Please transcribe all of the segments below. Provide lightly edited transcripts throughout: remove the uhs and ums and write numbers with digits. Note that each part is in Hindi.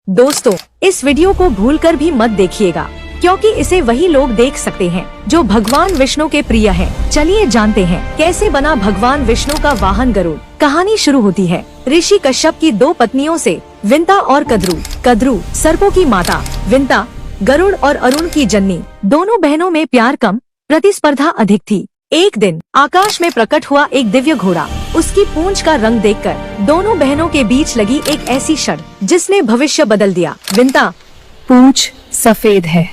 दोस्तों, इस वीडियो को भूलकर भी मत देखिएगा, क्योंकि इसे वही लोग देख सकते हैं जो भगवान विष्णु के प्रिय हैं। चलिए जानते हैं कैसे बना भगवान विष्णु का वाहन गरुड़। कहानी शुरू होती है ऋषि कश्यप की दो पत्नियों से, विंता और कद्रू। कद्रू सर्पों की माता, विंता गरुड़ और अरुण की जननी। दोनों बहनों में प्यार कम, प्रतिस्पर्धा अधिक थी। एक दिन आकाश में प्रकट हुआ एक दिव्य घोड़ा। उसकी पूंछ का रंग देखकर दोनों बहनों के बीच लगी एक ऐसी शर्त जिसने भविष्य बदल दिया। विंता, पूंछ सफेद है।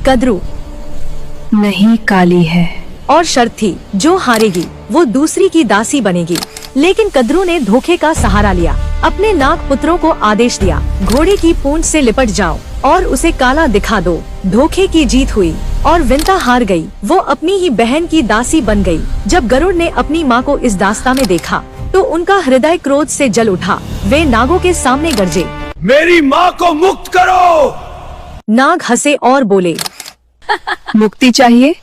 कद्रू, नहीं, काली है। और शर्त थी जो हारेगी वो दूसरी की दासी बनेगी। लेकिन कद्रू ने धोखे का सहारा लिया। अपने नाग पुत्रों को आदेश दिया, घोड़े की पूंछ से लिपट जाओ और उसे काला दिखा दो। धोखे की जीत हुई और विंता हार गई। वो अपनी ही बहन की दासी बन गई। जब गरुड़ ने अपनी माँ को इस दास्ता में देखा तो उनका हृदय क्रोध से जल उठा। वे नागों के सामने गरजे, मेरी माँ को मुक्त करो। नाग हंसे और बोले, मुक्ति चाहिए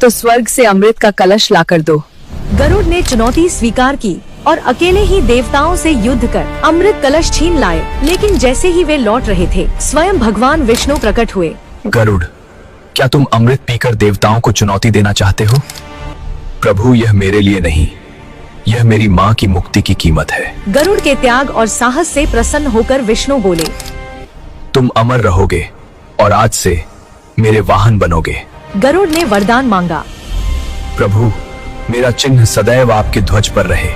तो स्वर्ग से अमृत का कलश लाकर दो। गरुड़ ने चुनौती स्वीकार की और अकेले ही देवताओं से युद्ध कर अमृत कलश छीन लाए। लेकिन जैसे ही वे लौट रहे थे, स्वयं भगवान विष्णु प्रकट हुए। गरुड़, क्या तुम अमृत पीकर देवताओं को चुनौती देना चाहते हो? प्रभु, यह मेरे लिए नहीं, यह मेरी माँ की मुक्ति की कीमत है। गरुड़ के त्याग और साहस से प्रसन्न होकर विष्णु बोले, तुम अमर रहोगे और आज से मेरे वाहन बनोगे। गरुड़ ने वरदान मांगा, प्रभु, मेरा चिन्ह सदैव आपके ध्वज पर रहे।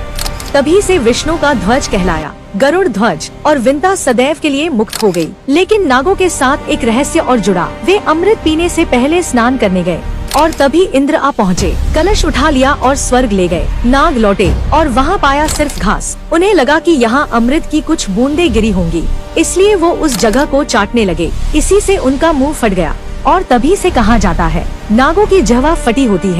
तभी से विष्णु का ध्वज कहलाया गरुड़ ध्वज। और विंता सदैव के लिए मुक्त हो गई। लेकिन नागों के साथ एक रहस्य और जुड़ा। वे अमृत पीने से पहले स्नान करने गए और तभी इंद्र आ पहुँचे। कलश उठा लिया और स्वर्ग ले गए। नाग लौटे और वहाँ पाया सिर्फ घास। उन्हें लगा कि यहाँ अमृत की कुछ बूंदें गिरी होंगी, इसलिए वो उस जगह को चाटने लगे। इसी से उनका मुंह फट गया और तभी से कहा जाता है, नागों की जवा फटी होती है।